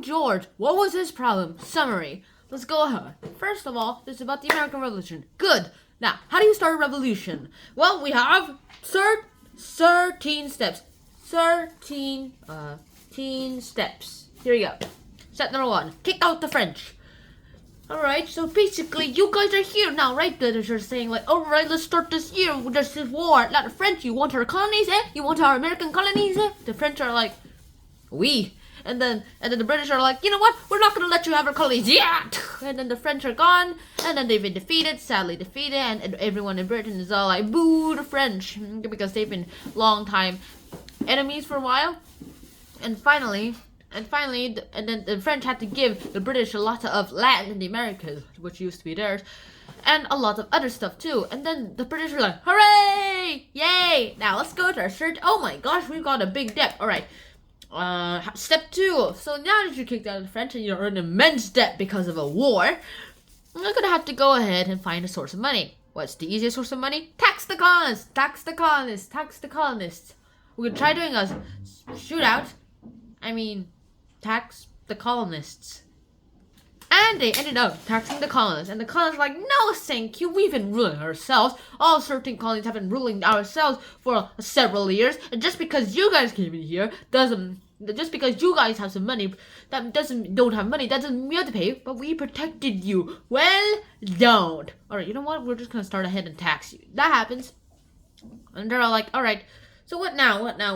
George, what was his problem? Summary. Let's go ahead. First of all, this is about the American Revolution. Good. Now, how do you start a revolution? Well, we have 13 steps. 13 steps. Here we go. Step number 1. Kick out the French. Alright, so basically, you guys are here now, right? They're just saying like, alright, let's start this year. There's this war. Not the French. You want our colonies, eh? You want our American colonies, eh? The French are like, oui. And then the British are like, you know what? We're not gonna let you have our colonies. Yeah. And then the French are gone. And then they've been defeated, sadly defeated. And everyone in Britain is all like, boo the French. Because they've been long time enemies for a while. And then the French had to give the British a lot of land in the Americas, which used to be theirs, and a lot of other stuff too. And then the British were like, hooray! Yay! Now let's go to our search. Oh my gosh, we've got a big debt. Alright. Step 2. So now that you kicked out the French and you're in immense debt because of a war, you're gonna have to go ahead and find a source of money. What's the easiest source of money? Tax the colonists! Tax the colonists! Tax the colonists! We could try doing a shootout. Tax the colonists. And they ended up taxing the colonists. And the colonists were like, no, thank you. We've been ruling ourselves. All 13 colonies have been ruling ourselves for several years. And just because you guys came in here just because you guys have some money, don't have money, that doesn't mean you have to pay. But we protected you. Well, don't. Alright, you know what? We're just gonna start ahead and tax you. That happens. And they're all like, alright. So what now? What now?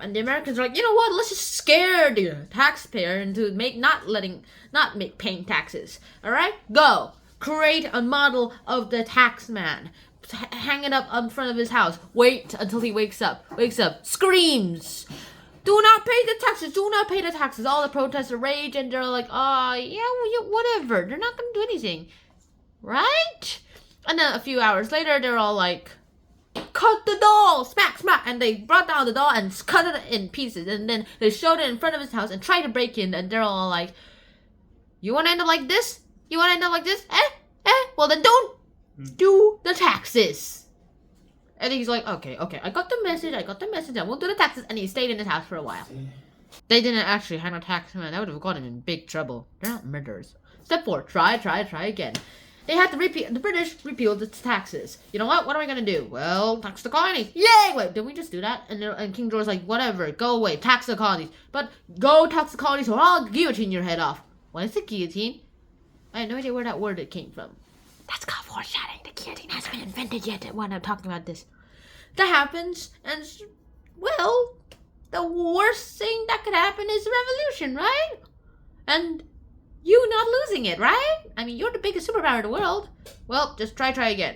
And the Americans are like, you know what? Let's just scare the taxpayer into not paying taxes. All right, go create a model of the tax man. Hang it up in front of his house. Wait until he wakes up. Screams. Do not pay the taxes. Do not pay the taxes. All the protesters rage and they're like, whatever. They're not gonna do anything, right? And then a few hours later, they're all like, cut the doll! Smack, smack! And they brought down the doll and cut it in pieces. And then they showed it in front of his house and tried to break in. And they're all like, you want to end up like this? You want to end up like this? Well, then don't do the taxes. And he's like, okay, I got the message. I won't do the taxes. And he stayed in his house for a while. They didn't actually have a taxman. That would have gotten him in big trouble. They're not murderers. Step 4. Try again. They had to the British repealed the taxes. You know what? What are we gonna do? Well, tax the colonies. Yay! Wait, did we just do that? And King George's like, whatever, go away, tax the colonies. But go tax the colonies or I'll guillotine your head off. What is the guillotine? I have no idea where that word it came from. That's called foreshadowing. The guillotine hasn't been invented yet when I'm talking about this. That happens, and well, the worst thing that could happen is a revolution, right? And you not losing it, right? You're the biggest superpower in the world. Well, just try again.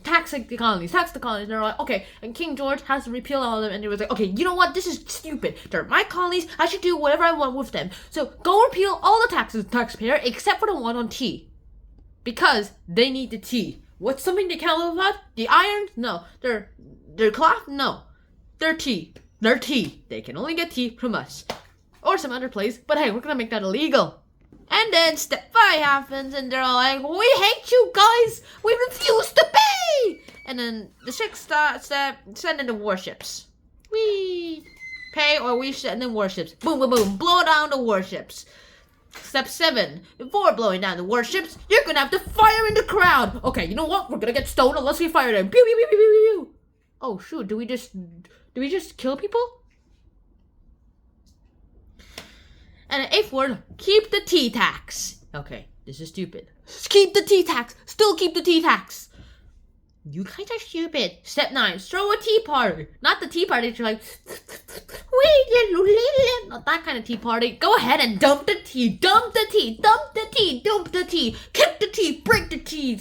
Tax the colonies. And they're like, okay. And King George has to repeal all of them. And he was like, okay, you know what? This is stupid. They're my colonies. I should do whatever I want with them. So go repeal all the taxes, taxpayer, except for the one on tea. Because they need the tea. What's something they can't live without? The iron? No. Their cloth? No. Their tea. They can only get tea from us. Or some other place, but hey, we're gonna make that illegal. And then step 5 happens, and they're all like, we hate you guys! We refuse to pay! And then the 6th step, send in the warships. We pay or we send in warships. Boom, boom, boom, blow down the warships. Step 7, before blowing down the warships, you're gonna have to fire in the crowd. Okay, you know what? We're gonna get stoned unless we fire them. Pew, pew, pew, pew, pew, pew. Oh shoot, do we just kill people? And the 8th word, keep the tea tax. Okay, this is stupid. Keep the tea tax. Still keep the tea tax. You guys are stupid. Step 9, throw a tea party. Not the tea party that you're like, not that kind of tea party. Go ahead and dump the tea. Dump the tea. Kick the tea. Break the tea.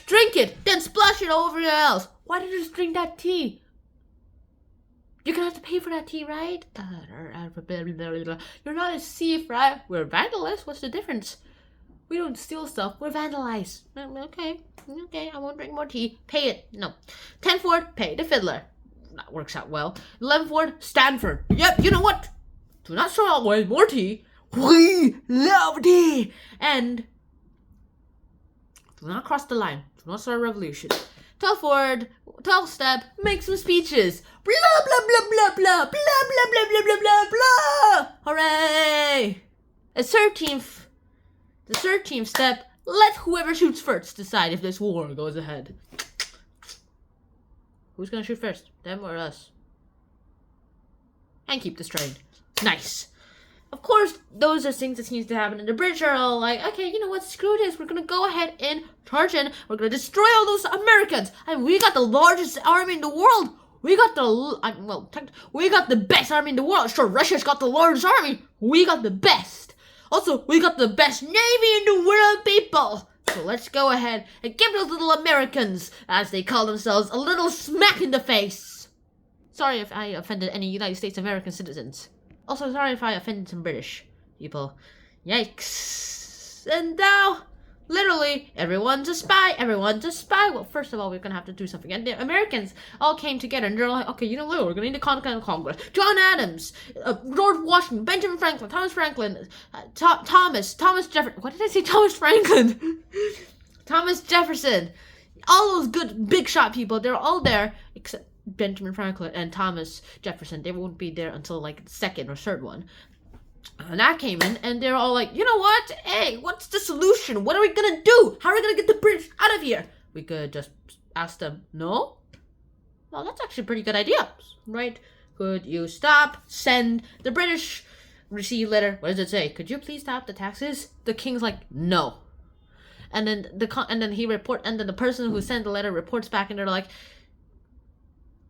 Drink it. Then splash it all over your house. Why did you just drink that tea? You're gonna have to pay for that tea, right? You're not a thief, right? We're vandalists. What's the difference? We don't steal stuff. We're vandalize. Okay, I won't drink more tea. Pay it. No. 10th word, pay the fiddler. That works out well. 11th word, Stanford. Yep, you know what? Do not throw away more tea. We love tea. And do not cross the line. Do not start a revolution. forward, 12 step, make some speeches. Blah, blah, blah, blah, blah, blah, blah, blah, blah, blah, blah, blah. Hooray! The 13th step, let whoever shoots first decide if this war goes ahead. Who's gonna shoot first? Them or us? And keep this train. Nice. Of course, those are things that seems to happen, and the British are all like, okay, you know what, screw this, we're gonna go ahead and charge in, we're gonna destroy all those Americans, and we got the largest army in the world, we got the best army in the world. Sure, Russia's got the largest army, we got the best. Also, we got the best navy in the world, people. So let's go ahead and give those little Americans, as they call themselves, a little smack in the face. Sorry if I offended any United States American citizens. Also, sorry if I offended some British people. Yikes. And now, literally, everyone's a spy. Well, first of all, we're gonna have to do something. And the Americans all came together and they're like, okay, you know what, we're gonna need to contact Congress. John Adams, George Washington, Benjamin Franklin, Thomas Franklin, Thomas Jefferson. What did I say? Thomas Franklin. Thomas Jefferson. All those good big shot people, they're all there, except Benjamin Franklin and Thomas Jefferson. They won't be there until like the second or third one. And I came in and they're all like, you know what? Hey, what's the solution? What are we gonna do? How are we gonna get the British out of here? We could just ask them, no? Well, that's actually a pretty good idea, right? Could you stop, send the British, receive letter? What does it say? Could you please stop the taxes? The king's like, no. And then the person who sent the letter reports back and they're like,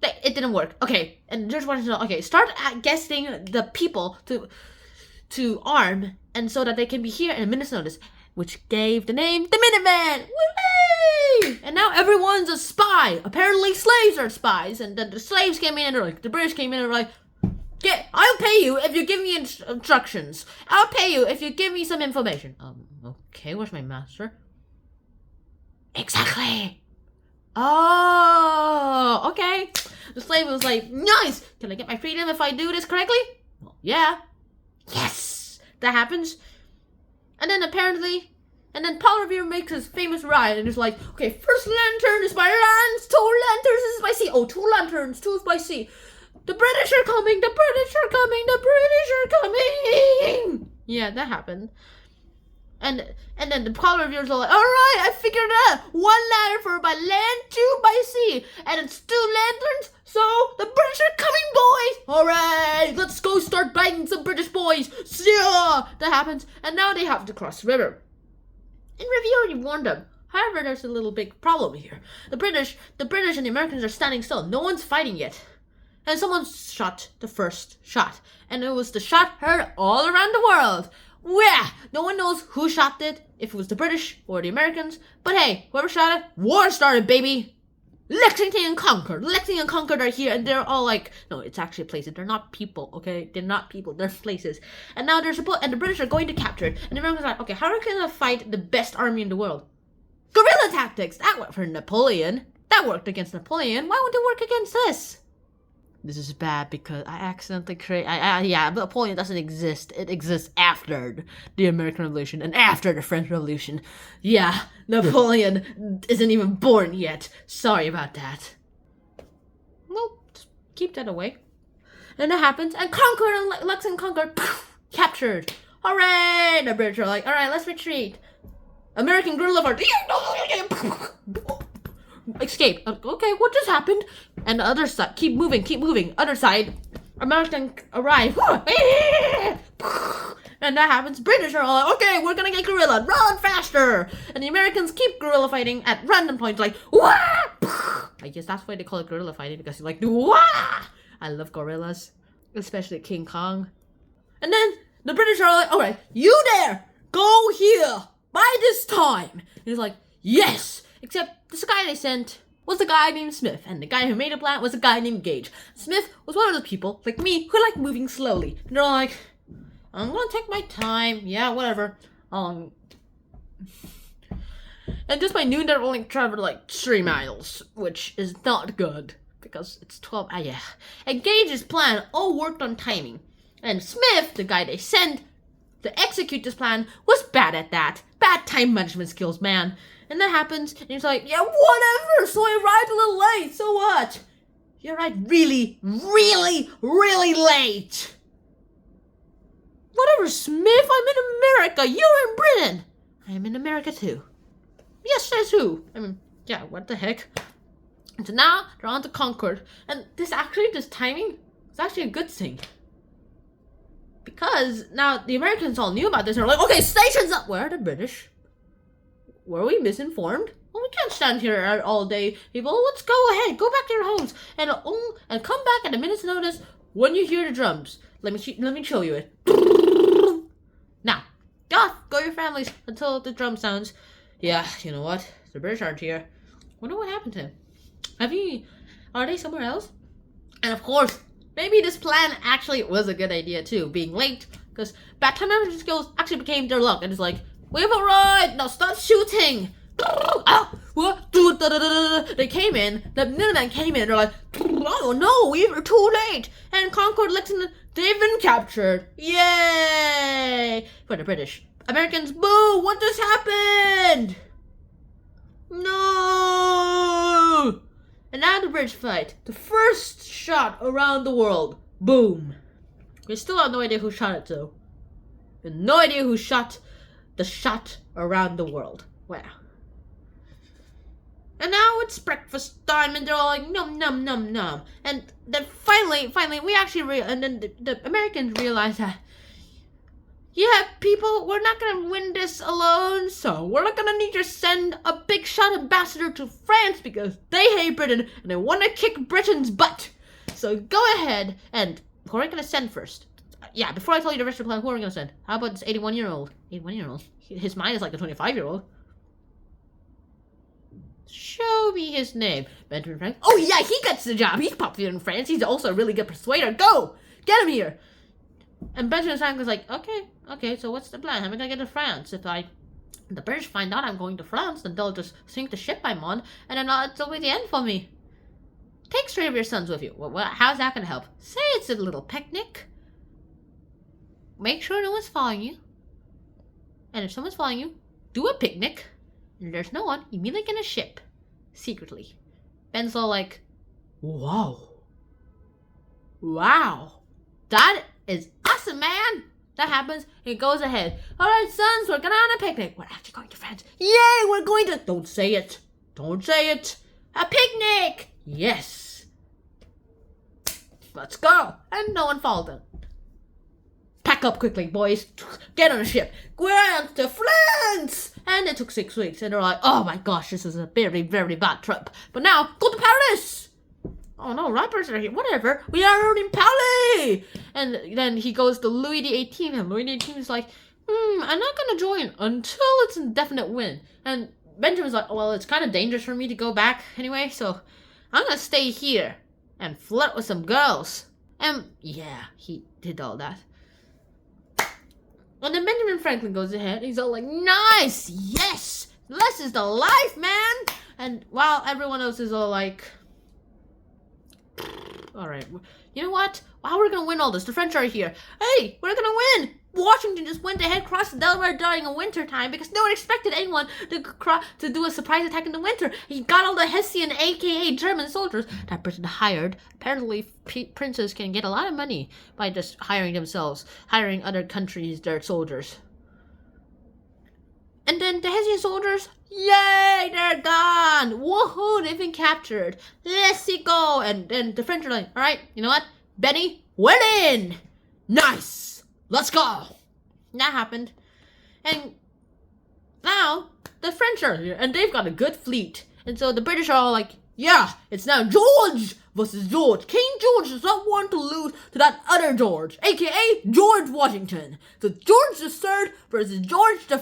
it didn't work. Okay, and George Washington, okay, start guessing the people to arm, and so that they can be here in a minute's notice, which gave the name the Minutemen. Whee! And now everyone's a spy. Apparently, slaves are spies, and then the slaves came in, and they're like, the British came in, and they're like, I'll pay you if you give me instructions. I'll pay you if you give me some information. Okay, where's my master? Exactly. Oh, okay. The slave was like, nice! Can I get my freedom if I do this correctly? Well, yeah. Yes! That happens. And then Paul Revere makes his famous ride and it's like, okay, first lantern is by land, 2 lanterns is by sea. Oh, 2 lanterns, 2 is by sea. The British are coming, the British are coming, the British are coming! Yeah, that happened. And then the Paul Revere's all like, alright, I figured it out. 1 ladder for by land, 2 by sea. And it's 2 lanterns, so the British are coming, boys. Alright, let's go start biting some British boys. Yeah, that happens. And now they have to cross the river. And Revere already warned them. However, there's a little big problem here. The British and the Americans are standing still. No one's fighting yet. And someone shot the first shot. And it was the shot heard all around the world. Yeah, no one knows who shot it, if it was the British or the Americans, but hey, whoever shot it, war started, baby! Lexington and Concord are here, and they're all like, no, it's actually places, they're not people, okay? They're not people, they're places. And now and the British are going to capture it, and the Americans are like, okay, how are we gonna fight the best army in the world? Guerrilla tactics! That worked for Napoleon. That worked against Napoleon, why won't it work against this? This is bad because I accidentally but Napoleon doesn't exist. It exists after the American Revolution and after the French Revolution. Yeah, Napoleon isn't even born yet. Sorry about that. Well, just keep that away. And that happens, and Concord and Lexington Concord, captured. Hooray! The British are like, alright, let's retreat. American guerrilla fire. Escape. Okay, what just happened? And the other side, keep moving. Other side, American arrive. And that happens. British are all like, okay, we're gonna get guerrilla. Run faster. And the Americans keep guerrilla fighting at random points, like, wah! I guess that's why they call it guerrilla fighting, because you're like, wah! I love gorillas, especially King Kong. And then the British are like, alright, you there, go here by this time. And he's like, yes. Except this guy they sent was a guy named Smith, and the guy who made the plan was a guy named Gage. Smith was one of those people, like me, who like moving slowly. And they're like, I'm gonna take my time, yeah, whatever. And just by noon, they're only traveled like 3 miles, which is not good, because it's 12, And Gage's plan all worked on timing. And Smith, the guy they sent, to execute this plan was bad at that. Bad time management skills, man. And that happens, and he's like, yeah, whatever, so I arrived a little late, so what? You arrived really, really, really late. Whatever, Smith, I'm in America, you're in Britain. I am in America too. Yes, says who? I mean, yeah, what the heck? And so now they're on to Concord, and this timing is actually a good thing. Because now the Americans all knew about this, and they're like, okay, stations up! Where are the British? Were we misinformed? Well, we can't stand here all day, people. Let's go ahead, go back to your homes, and come back at a minute's notice when you hear the drums. Let me show you it. Now, go your families until the drum sounds. Yeah, you know what? The British aren't here. Wonder what happened to him. Are they somewhere else? And of course, maybe this plan actually was a good idea too, being late, because bad time management skills actually became their luck, and it's like, we've arrived, now start shooting! They came in, the Minutemen came in, they're like, oh no, we were too late! And Concord, Lexington, they've been captured! Yay! For the British. Americans, boo! What just happened? No! And now the British fight. The first shot around the world. Boom. We still have no idea who shot it though. We have no idea who shot the shot around the world. Wow. And now it's breakfast time, and they're all like, nom nom nom nom. And then finally, we actually and then the Americans realize that, yeah, people, we're not gonna win this alone, so we're not gonna need to send a big shot ambassador to France because they hate Britain and they want to kick Britain's butt. So go ahead, and who are we gonna send first? Yeah, before I tell you the rest of the plan, who are we gonna send? How about this 81-year-old? 81-year-old? His mind is like a 25-year-old. Show me his name. Benjamin Franklin. Oh yeah, he gets the job. He's popular in France. He's also a really good persuader. Go! Get him here! And Benjamin Franklin's like, okay, so what's the plan? How am I gonna get to France? If the British find out I'm going to France, then they'll just sink the ship I'm on, and then it'll be the end for me. Take 3 of your sons with you. Well, how's that gonna help? Say it's a little picnic. Make sure no one's following you. And if someone's following you, do a picnic. And there's no one, immediately get a ship. Secretly. Ben's all like, wow. That is awesome, man. That happens, it goes ahead. Alright, sons, we're going on a picnic. We're actually going to France. Yay, we're going to... Don't say it. A picnic. Yes. Let's go. And no one followed them. Pack up quickly, boys. Get on a ship. We're on to France. And it took 6 weeks. And they're like, oh my gosh, this is a very, very bad trip. But now, go to Paris. Oh no, rappers are here. Whatever. We are in Paris. And then he goes to Louis XVIII. And Louis XVIII is like, I'm not going to join until it's an indefinite win. And Benjamin's like, well, it's kind of dangerous for me to go back anyway. So I'm going to stay here and flirt with some girls. And yeah, he did all that. And then Benjamin Franklin goes ahead. He's all like, nice, yes, this is the life, man. And while everyone else is all like, all right, you know what? Wow, we're gonna win all this. The French are here. Hey, we're gonna win. Washington just went ahead, crossed the Delaware during a winter time because no one expected anyone to do a surprise attack in the winter. He got all the Hessian, aka German soldiers that Britain hired. Apparently, princes can get a lot of money by just hiring other countries, their soldiers. And then the Hessian soldiers, yay, they're gone. Woohoo, they've been captured. Let's see go. And then the French are like, all right, you know what, Benny, we're in. Nice. Let's go! That happened. And now, the French are here, and they've got a good fleet. And so the British are all like, yeah, it's now George versus George. King George does not want to lose to that other George, a.k.a. George Washington. So George III versus George I.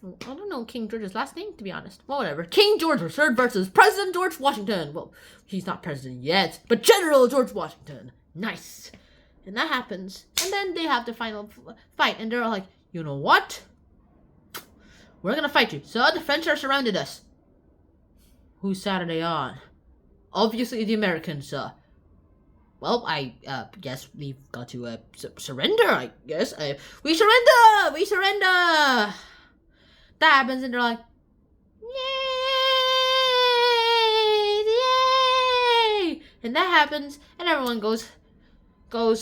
I don't know King George's last name, to be honest. Well, whatever. King George III versus President George Washington. Well, he's not president yet, but General George Washington. Nice. And that happens. And then they have the final fight. And they're all like, you know what? We're going to fight you. So the French are surrounded us. Whose side are they on? Obviously the Americans, Well, well, I guess we've got to surrender. I guess we surrender. We surrender. That happens, and they're like, yay, and that happens, and everyone goes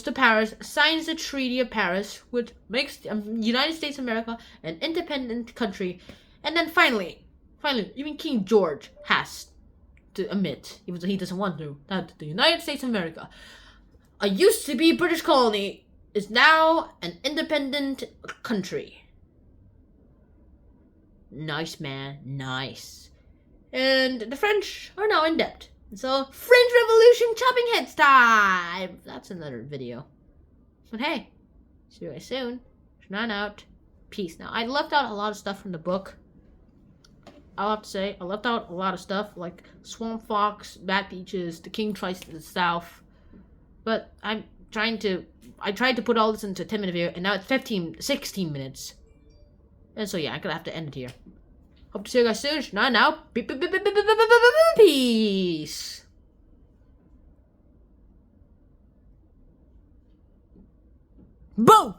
to Paris, signs the Treaty of Paris, which makes the United States of America an independent country, and then finally, even King George has to admit, even though he doesn't want to, that the United States of America, a used to be British colony, is now an independent country. Nice, man, nice. And the French are now in debt. So, French Revolution chopping heads time! That's another video. But hey, see you guys soon. Shan out. Peace. Now, I left out a lot of stuff from the book. I'll have to say, I left out a lot of stuff, like Swamp Fox, Bad Beaches, The King Tries to the South. But I tried to put all this into a 10-minute video, and now it's 16 minutes. And so yeah, I'm gonna have to end it here. Hope to see you guys soon. Now. Peace. Boom!